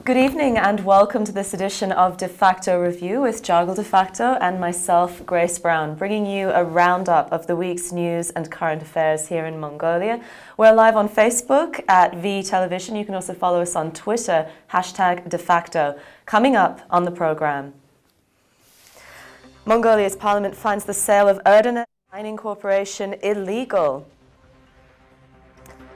Good evening and welcome to this edition of Defacto Review with Jargal Defacto and myself, Grace Brown, bringing you a roundup of the week's news and current affairs here in Mongolia. We're live on Facebook at V Television. You can also follow us on Twitter, #Defacto. Coming up on the programme. Mongolia's parliament finds the sale of Erdenet mining corporation illegal.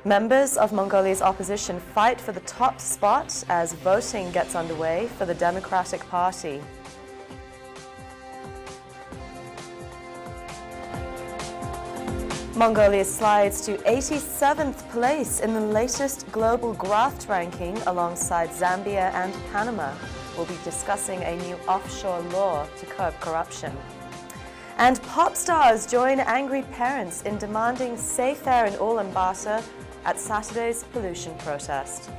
Members of Mongolia's opposition fight for the top spot as voting gets underway for the Democratic Party. Mongolia slides to 87th place in the latest global graft ranking alongside Zambia and Panama. We'll be discussing a new offshore law to curb corruption. And pop stars join angry parents in demanding safe air in Ulaanbaatar at Saturday's pollution protest.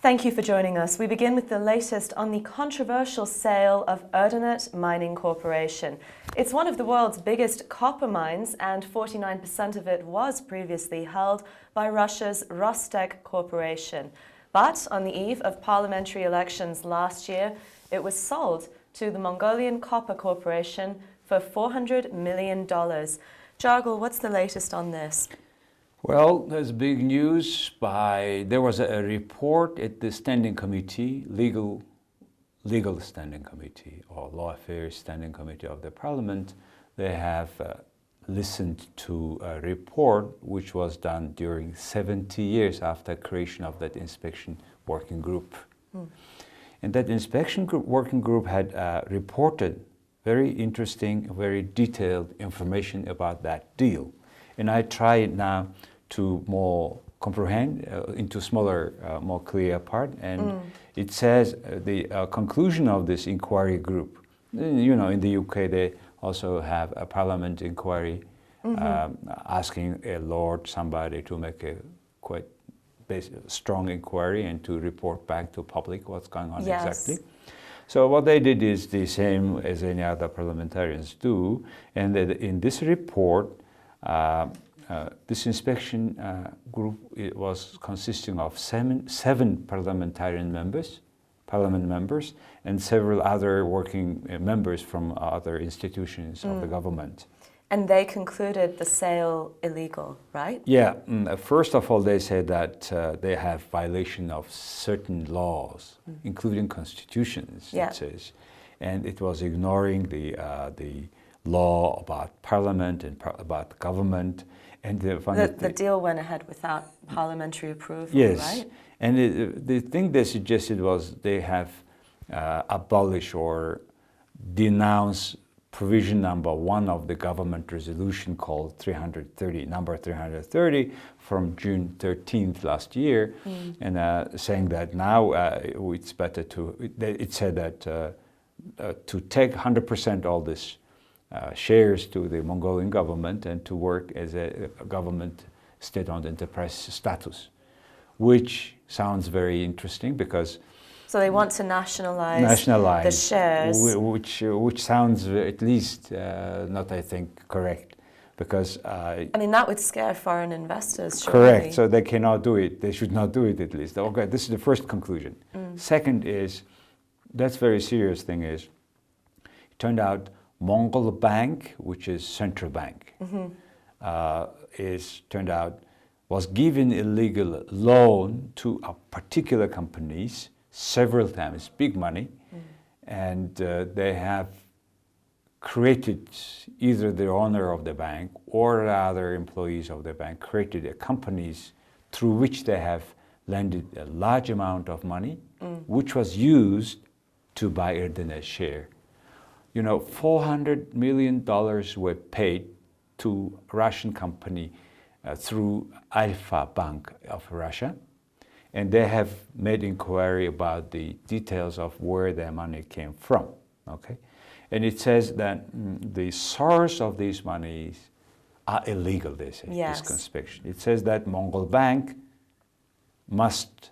Thank you for joining us. We begin with the latest on the controversial sale of Erdenet Mining Corporation. It's one of the world's biggest copper mines, and 49% of it was previously held by Russia's Rostec Corporation. But on the eve of parliamentary elections last year, it was sold to the Mongolian Copper Corporation for $400 million. Jargal, what's the latest on this? Well, there's big news. There was a report at the Standing Committee, Legal Standing Committee, or Law Affairs Standing Committee of the Parliament. They have listened to a report which was done during 70 years after creation of that inspection working group. And that working group had reported very interesting, very detailed information about that deal. And I try now to more comprehend into smaller, more clear part. And it says the conclusion of this inquiry group, you know, in the UK they also have a parliament inquiry asking a lord, somebody, to make a quite strong inquiry and to report back to public what's going on exactly. So what they did is the same as any other parliamentarians do, and in this report, this inspection group was consisting of seven parliament members, and several other working members from other institutions of the government. And they concluded the sale illegal, right? Yeah. First of all, they said that they have violation of certain laws, including constitutions, it says. And it was ignoring the law about parliament and about government. And the deal went ahead without parliamentary approval, right? And the thing they suggested was they have abolished or denounced provision number 1 of the government resolution called number 330 from June 13th last year, and saying that now it's better it said that to take 100% all this shares to the Mongolian government and to work as a government state-owned enterprise status, which sounds very interesting because so they want to nationalize the shares. Which sounds at least not, I think, correct. Because I mean, that would scare foreign investors, surely. Correct, so they cannot do it. They should not do it at least. Okay, this is the first conclusion. Second is, that's very serious thing is, it turned out Mongol Bank, which is central bank, was given illegal loan to a particular companies several times, big money, and they have created, either the owner of the bank or other employees of the bank created companies through which they have lended a large amount of money, which was used to buy Erdenet share. You know, $400 million were paid to a Russian company through Alpha Bank of Russia. And they have made inquiry about the details of where their money came from, okay? And it says that the source of these monies are illegal, they say, this conspection. It says that Mongol Bank must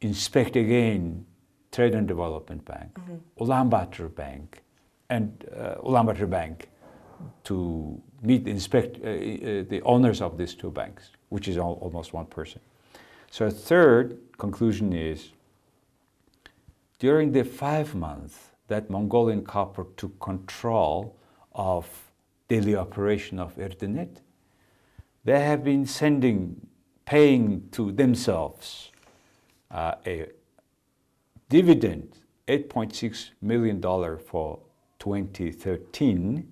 inspect again Trade and Development Bank, Ulaanbaatar Bank, and Ulaanbaatar Bank to inspect the owners of these two banks. which is almost 1%. So a third conclusion is, during the 5 months that Mongolian Copper took control of daily operation of Erdenet, they have been paying to themselves a dividend, $8.6 million for 2013,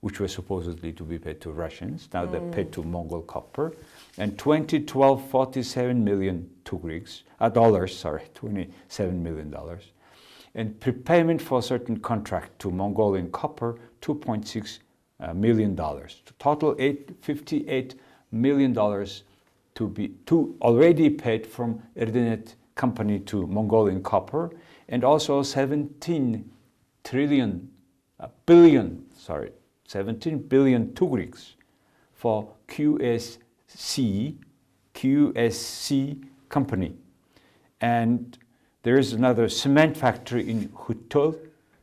which was supposedly to be paid to Russians. Now they're paid to Mongol Copper. And 2012, 47 million dollars, $27 million. And prepayment for certain contract to Mongolian Copper, $2.6 million. Total $58 million to already paid from Erdenet company to Mongolian Copper, and also 17 billion tugriks for QSC company. And there is another cement factory in Huttol,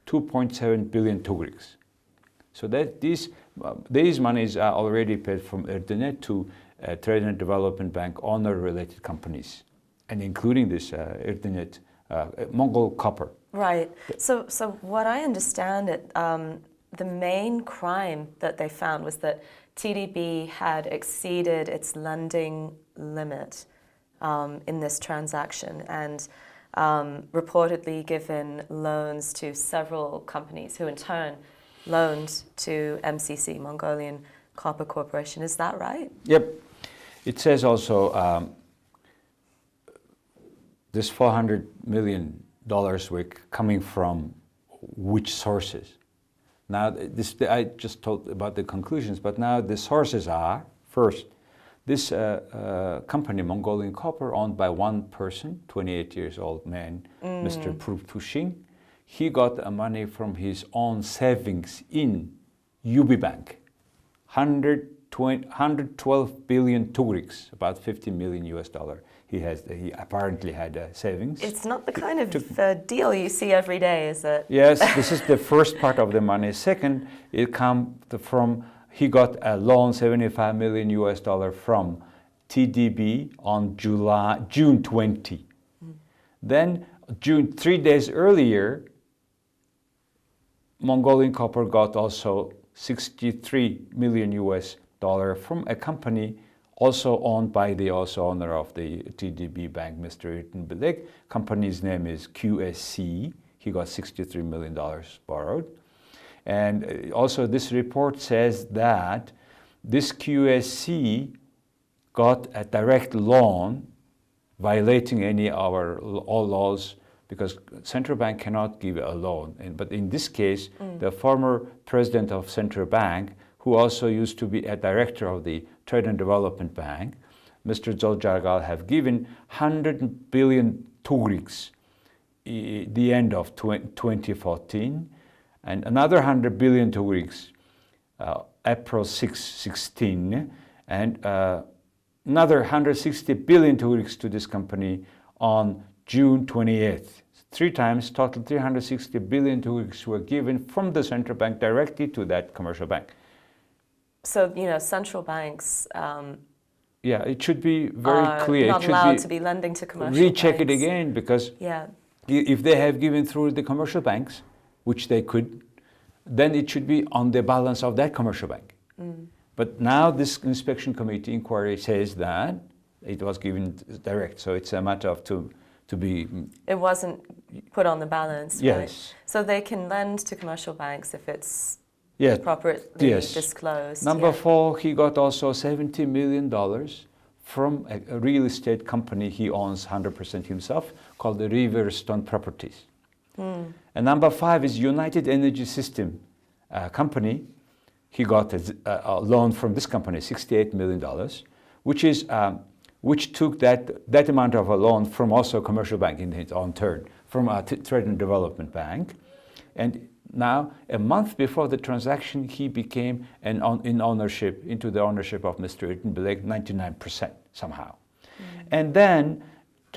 2.7 billion tugriks. So that these monies are already paid from Erdenet to Trade and Development Bank owner-related companies, and including this Erdenet Mongol Copper. Right. So what I understand, the main crime that they found was that TDB had exceeded its lending limit in this transaction, and reportedly given loans to several companies who in turn loaned to MCC, Mongolian Copper Corporation. Is that right? Yep. It says also this $400 million were coming from which sources? Now, I just told about the conclusions, but now the sources are, first, this company, Mongolian Copper, owned by one person, 28 years old man, Mr. Pruptushin. He got money from his own savings in UB Bank, 112 billion tugriks, about $50 million US. He apparently had savings. It's not the kind of deal you see every day, is it? Yes, this is the first part of the money. Second, it comes from, he got a loan, $75 million US from TDB on June 20. Then 3 days earlier, Mongolian Copper got also $63 million US from a company also owned by the owner of the TDB Bank, Mr. Erdenet. Company's name is QSC. He got $63 million borrowed. And also this report says that this QSC got a direct loan violating any of our all laws, because central bank cannot give a loan. But in this case, the former president of central bank, who also used to be a director of the Trade and Development Bank, Mr. Zoljargal, have given 100 billion tugriks the end of 2014, and another 100 billion tugriks April 16, and another 160 billion tugriks to this company on June 28th. 3 times, total 360 billion tugriks were given from the central bank directly to that commercial bank. So, central banks yeah, it should be very clear. Not allowed to be lending to commercial banks. Recheck it again, because if they have given through the commercial banks, which they could, then it should be on the balance of that commercial bank. But now this inspection committee inquiry says that it was given direct, so it's a matter of to be... It wasn't put on the balance, yes. Right? So they can lend to commercial banks if it's properly disclosed. Number 4, he got also $70 million from a real estate company he owns 100% himself, called the Riverstone Properties. And number 5 is United Energy System company. He got a loan from this company, $68 million, which took that amount of a loan from also a commercial bank in its own turn, from a Trade and Development Bank. And now, a month before the transaction, he became into the ownership of Mr. Erdenet, 99% somehow. And then,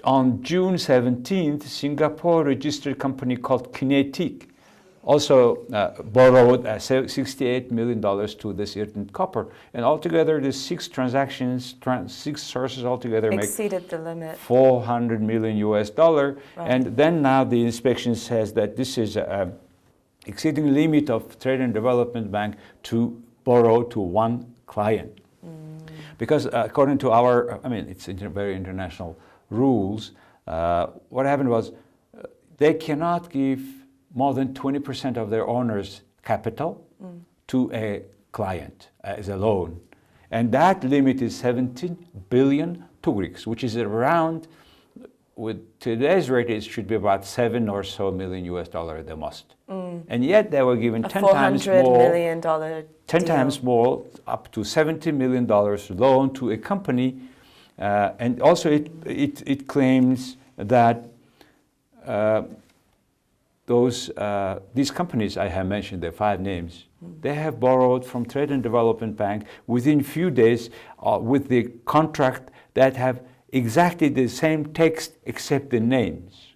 on June 17th, Singapore registered company called Kinetic also borrowed $68 million to this Erdenet copper. And altogether, the 6 transactions, 6 sources altogether exceeded the limit. $400 million US. Right. And then now the inspection says that this is exceeding the limit of Trade and Development Bank to borrow to one client. Because according to our, it's very international rules, what happened was they cannot give more than 20% of their owner's capital to a client as a loan. And that limit is 17 billion tugriks, which is around, with today's rate, it should be about $7 or so million US the most. And yet they were given 10 times more, $400 million 10 deal. times more, up to $70 million loan to a company. And also it claims that these companies I have mentioned, the 5 names, they have borrowed from Trade and Development Bank within few days with the contract that have exactly the same text except the names.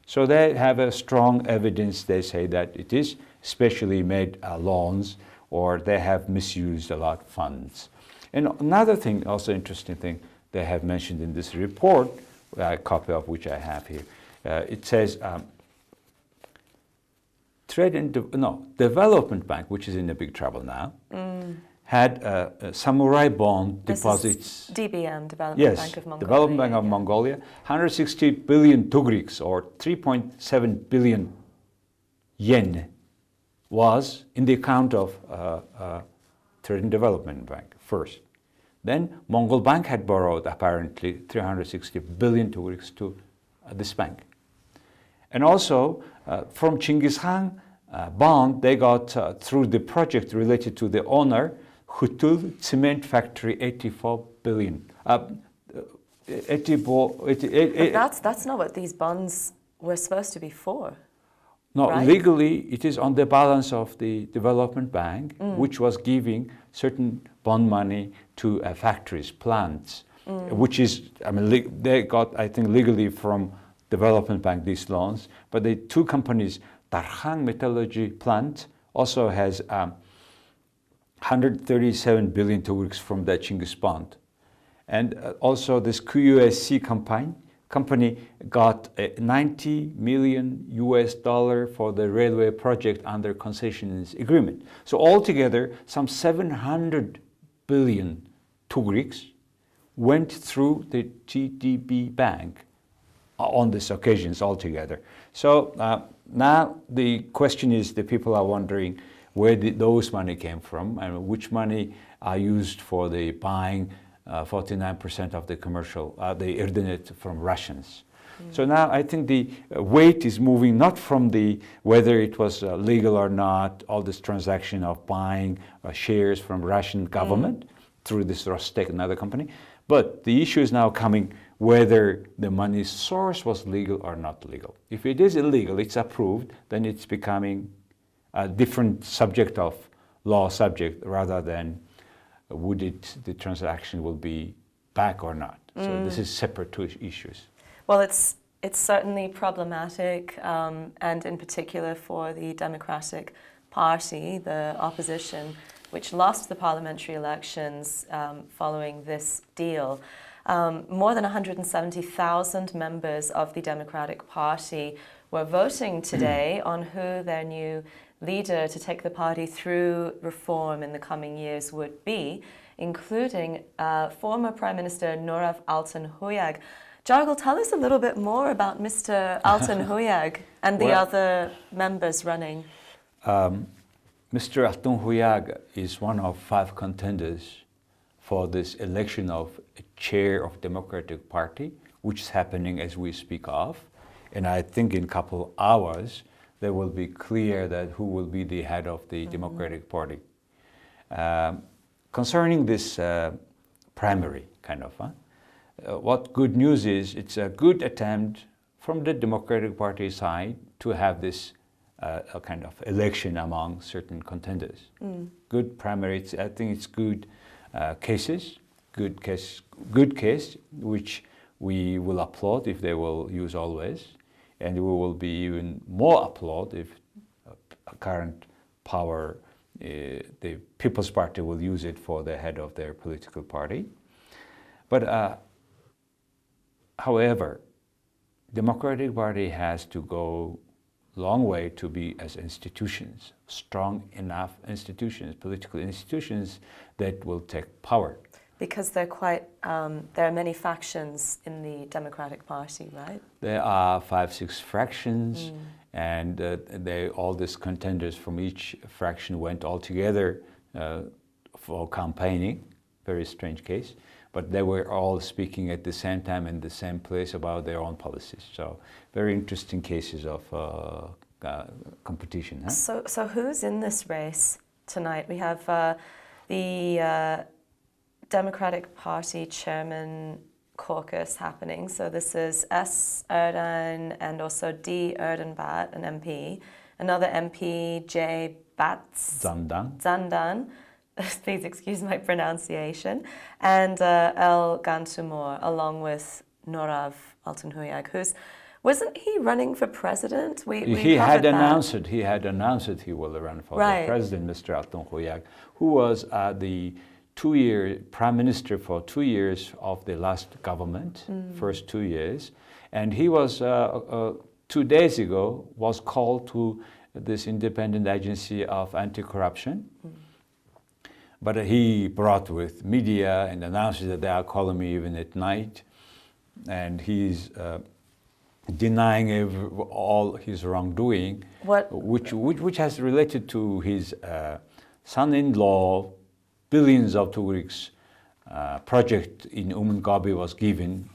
So they have a strong evidence, they say, that it is specially made loans, or they have misused a lot of funds. And another thing, also interesting thing, they have mentioned in this report, a copy of which I have here, it says Development Bank, which is in a big trouble now, had samurai bond deposits. DBM, Development Bank of Mongolia. Development Bank of Mongolia, 160 billion tugriks, or 3.7 billion yen, was in the account of Trade and Development Bank first. Then Mongol Bank had borrowed apparently 360 billion tugriks to this bank. And also from Chinggis Khan bond, they got through the project related to the owner, Hutul Cement Factory, 84 billion. But that's not what these bonds were supposed to be for. No, right? Legally it is on the balance of the Development Bank, which was giving certain bond money to factories, plants, which is, they got, I think, legally from Development Bank these loans. But the 2 companies, Tarkhang Metallurgy Plant also has 137 billion tugriks from the Chinggis bond. And also this QUSC company got $90 million US for the railway project under concessions agreement. So altogether, some 700 billion tugriks went through the TDB bank on these occasions altogether. So now the question is, the people are wondering where those money came from, and which money are used for the buying 49% of the commercial, the Erdenet from Russians. So now I think the weight is moving not from the whether it was legal or not, all this transaction of buying shares from Russian government through this Rostek, another company, but the issue is now coming whether the money source was legal or not legal. If it is illegal, it's approved, then it's becoming a different subject of law subject rather than the transaction will be back or not. So this is separate 2 issues. Well, it's certainly problematic, and in particular for the Democratic Party, the opposition, which lost the parliamentary elections following this deal. More than 170,000 members of the Democratic Party were voting today on who their new leader to take the party through reform in the coming years would be, including former Prime Minister Nurav Altunhuyag. Jargal, tell us a little bit more about Mr. Altunhuyag and the other members running. Mr. Altunhuyag is one of 5 contenders for this election of a chair of Democratic Party, which is happening as we speak of. And I think in a couple hours, there will be clear that who will be the head of the Democratic Party. Concerning this primary kind of, what good news is, it's a good attempt from the Democratic Party side to have this a kind of election among certain contenders. Good primary, I think it's good cases, good case, which we will applaud if they will use always. And we will be even more applaud if current power, the People's Party will use it for the head of their political party. But however, Democratic Party has to go long way to be as institutions, strong enough institutions, political institutions that will take power. Because they're quite, there are many factions in the Democratic Party, right? There are 5-6 fractions, and all these contenders from each fraction went all together for campaigning. Very strange case. But they were all speaking at the same time in the same place about their own policies. So very interesting cases of competition. Huh? So who's in this race tonight? We have the Democratic Party Chairman Caucus happening. So this is S. Erdogan and also D. Erdenbat, an MP. Another MP, J. Zandan. Please excuse my pronunciation, and El Gantumor, along with Norav Altunhoyag, wasn't he running for president? He had announced it. He had announced that he will run for the president, Mr. Altunhoyag, who was the 2-year prime minister for 2 years of the last government, first 2 years, and he was 2 days ago was called to this independent agency of anti-corruption. But he brought with media and announced that they are calling me even at night, and he's denying all his wrongdoing, which has related to his son-in-law. Billions of Tugriks project in Gabi was given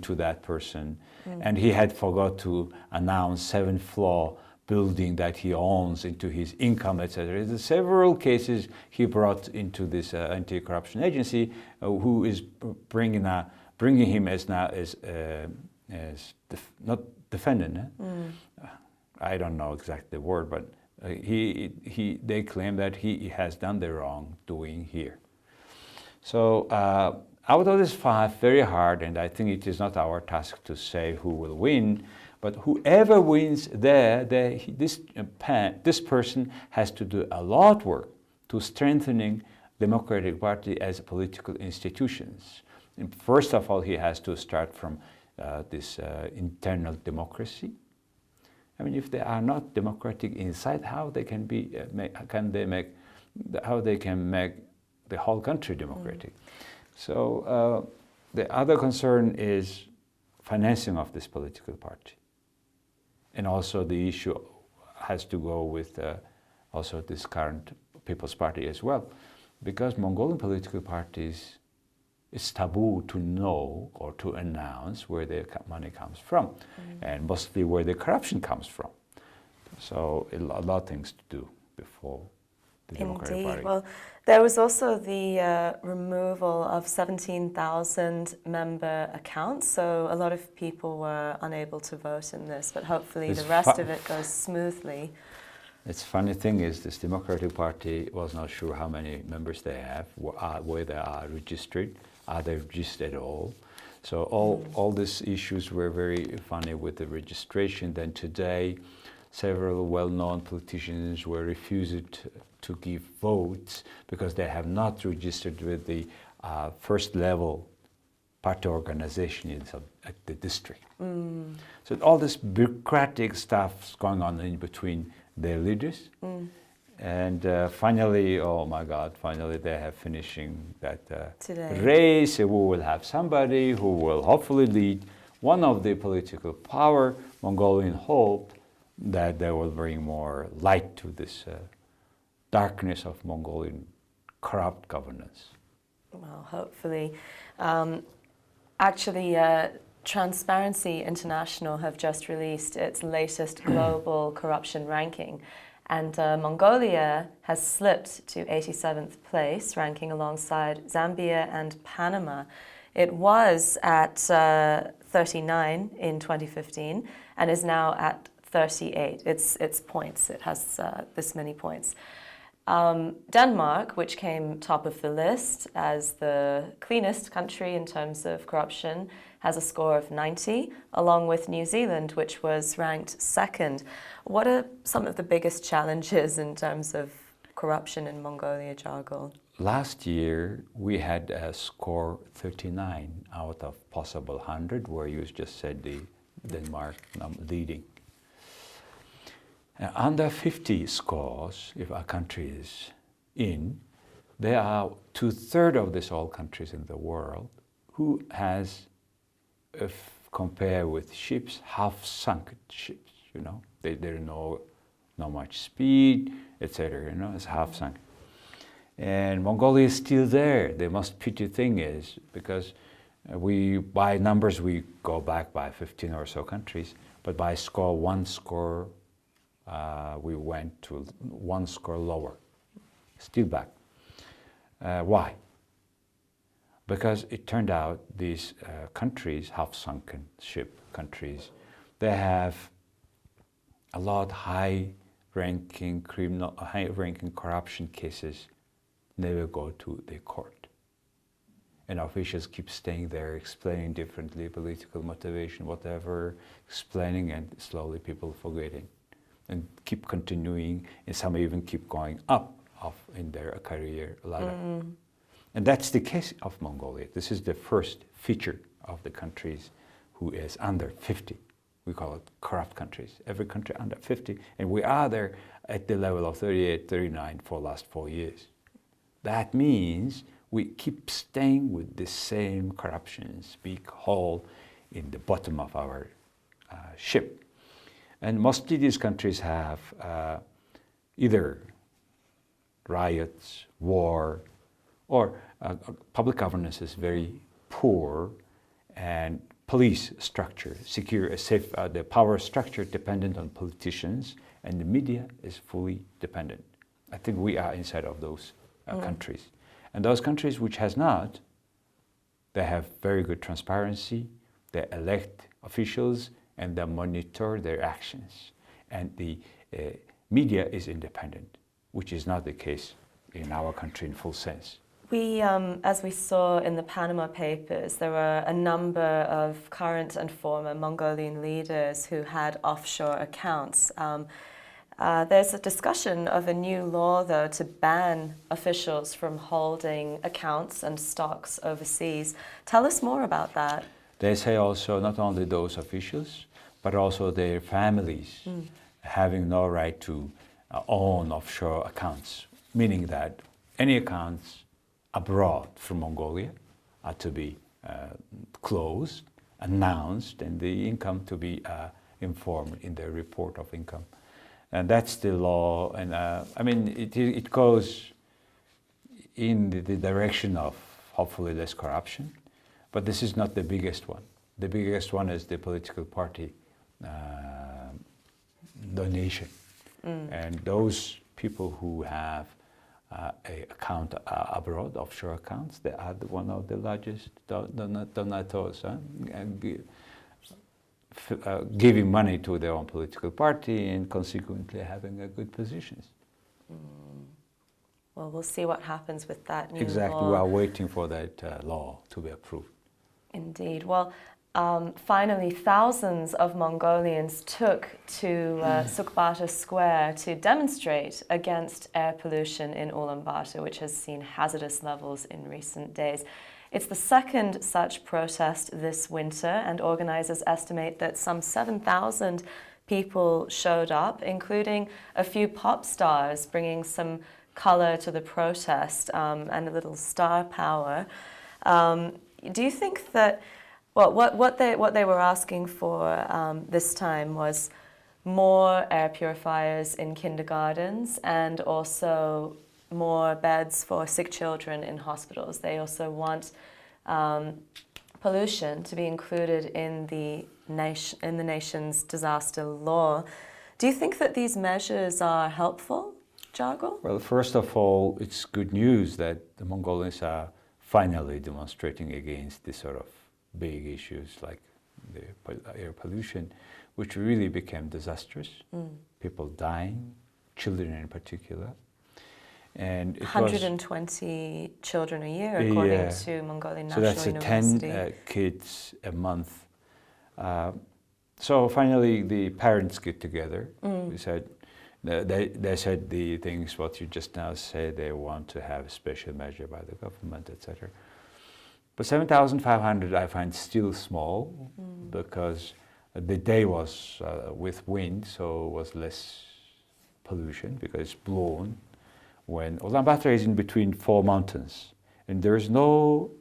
to that person, and he had forgot to announce 7th floor building that he owns into his income, etc. There's several cases he brought into this anti-corruption agency, who is bringing him as not defendant. I don't know exactly the word, but they claim that he has done the wrongdoing here. So out of this 5, very hard, and I think it is not our task to say who will win. But whoever wins this person has to do a lot of work to strengthening Democratic Party as a political institutions. And first of all, he has to start from this internal democracy. I mean, if they are not democratic inside, how they can be? How they can make the whole country democratic? So the other concern is financing of this political party. And also the issue has to go with also this current People's Party as well. Because Mongolian political parties, it's taboo to know or to announce where their money comes from, and mostly where the corruption comes from. So a lot of things to do before the Democratic Party. Well, there was also the removal of 17,000 member accounts, so a lot of people were unable to vote in this, but hopefully the rest of it goes smoothly. It's funny thing is this Democratic Party was not sure how many members they have, where they are registered, are they registered at all. So all these issues were very funny with the registration. Then today, several well-known politicians were refused to give votes because they have not registered with the first level party organization at the district. So all this bureaucratic stuff is going on in between their leaders. And finally, oh my God, finally they have finishing that race. We will have somebody who will hopefully lead one of the political power. Mongolian hope that they will bring more light to this darkness of Mongolian corrupt governance. Well, hopefully. Actually, Transparency International have just released its latest global corruption ranking. And Mongolia has slipped to 87th place, ranking alongside Zambia and Panama. It was at 39 in 2015 and is now at 38. It's points. It has this many points. Denmark, which came top of the list as the cleanest country in terms of corruption, has a score of 90, along with New Zealand, which was ranked second. What are some of the biggest challenges in terms of corruption in Mongolia, Jargal? Last year, we had a score 39 out of possible 100, where you just said the Denmark leading. Under 50 scores, if a country is in, there are 2/3 of these all countries in the world who has, if compared with ships, half-sunk ships. You know, there no much speed, etc. You know, it's half-sunk. And Mongolia is still there. The most pity thing is, because by numbers we go back by 15 or so countries, but by score, we went to one score lower, still back. Why? Because it turned out these countries, half-sunken ship countries, they have a lot high-ranking corruption cases never go to the court. And officials keep staying there, explaining differently, political motivation, whatever, explaining, and slowly people forgetting. And keep continuing, and some even keep going up in their career ladder. And that's the case of Mongolia. This is the first feature of the countries who is under 50. We call it corrupt countries. Every country under 50, and we are there at the level of 38, 39 for the last 4 years. That means we keep staying with the same corruptions, big hole in the bottom of our ship. And mostly these countries have either riots, war, or public governance is very poor, and police structure, the power structure dependent on politicians, and the media is fully dependent. I think we are inside of those countries. And those countries which has not, they have very good transparency, they elect officials, and they monitor their actions. And the media is independent, which is not the case in our country in full sense. As we saw in the Panama Papers, there were a number of current and former Mongolian leaders who had offshore accounts. There's a discussion of a new law, though, to ban officials from holding accounts and stocks overseas. Tell us more about that. They say also not only those officials, but also their families having no right to own offshore accounts, meaning that any accounts abroad from Mongolia are to be closed, announced, and the income to be informed in their report of income. And that's the law, and I mean, it goes in the direction of hopefully less corruption, but this is not the biggest one. The biggest one is the political party donation. And those people who have an account abroad, offshore accounts, they are one of the largest donators, and giving money to their own political party and consequently having a good positions. Well, we'll see what happens with that new Exactly, law. we are waiting for that law to be approved. Indeed. Well, finally, thousands of Mongolians took to Sukbata Square to demonstrate against air pollution in Ulaanbaatar, which has seen hazardous levels in recent days. It's the second such protest this winter, and organizers estimate that some 7,000 people showed up, including a few pop stars, bringing some color to the protest and a little star power. Do you think that what they were asking for this time was more air purifiers in kindergartens and also more beds for sick children in hospitals? They also want pollution to be included in the nation's disaster law. Do you think that these measures are helpful, Jargal? Well, first of all, it's good news that the Mongolians are finally demonstrating against this sort of big issues like the air pollution, which really became disastrous. People dying, children in particular. And it 120 children a year, according to Mongolian National so that's University. 10 kids a month. So finally, the parents get together. We said, they said the things what you just now said. They want to have a special measure by the government, etc. But 7,500 I find still small because the day was with wind, so it was less pollution because it's blown. When Ulaanbaatar is in between 4 mountains and there is no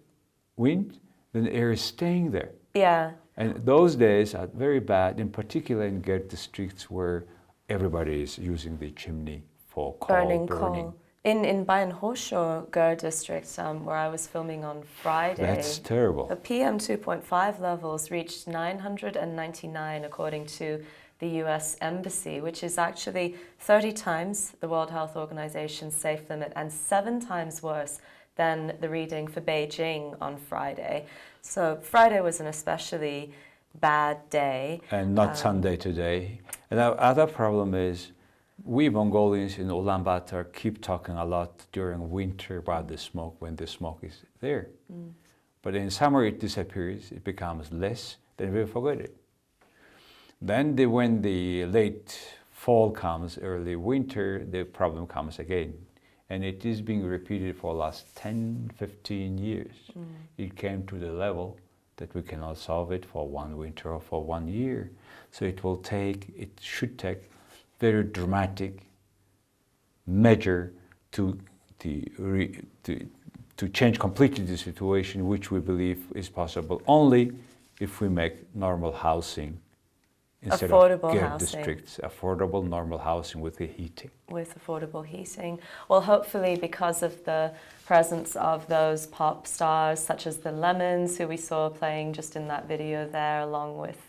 wind, then the air is staying there. Yeah. And those days are very bad, in particular in Gerd districts where everybody is using the chimney for coal burning. Coal. In Bayan Hosh or Gerd district, where I was filming on Friday, that's terrible. The PM 2.5 levels reached 999 according to the US Embassy, which is actually 30 times the World Health Organization's safe limit and 7 times worse than the reading for Beijing on Friday. So Friday was an especially bad day. And not Sunday today. And our other problem is we Mongolians in Ulaanbaatar keep talking a lot during winter about the smoke when the smoke is there. But in summer it disappears, it becomes less, then we forget it. Then when the late fall comes, early winter, the problem comes again. And it is being repeated for the last 10, 15 years. It came to the level that we cannot solve it for one winter or for 1 year. So it should take very dramatic measure to change completely the situation, which we believe is possible only if we make normal housing instead affordable of Gerd housing. Districts, affordable normal housing with the heating. With affordable heating. Well, hopefully because of the presence of those pop stars such as the Lemons, who we saw playing just in that video there, along with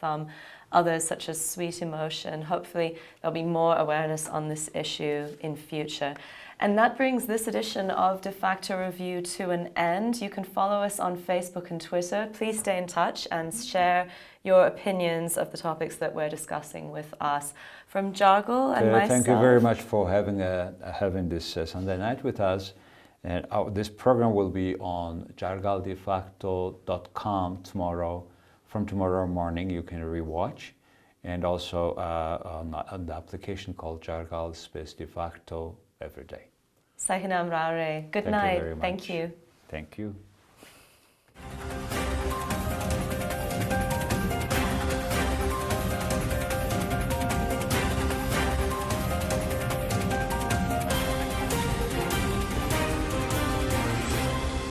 others such as Sweet Emotion, hopefully there'll be more awareness on this issue in future. And that brings this edition of Defacto Review to an end. You can follow us on Facebook and Twitter. Please stay in touch and share your opinions of the topics that we're discussing with us. From Jargal and myself. Thank you very much for having this Sunday night with us. And this program will be on jargaldefacto.com tomorrow. From tomorrow morning, you can rewatch. And also on the application called Jargal Space Defacto every day. Sahinam Rare. Good night. Thank you. Thank you.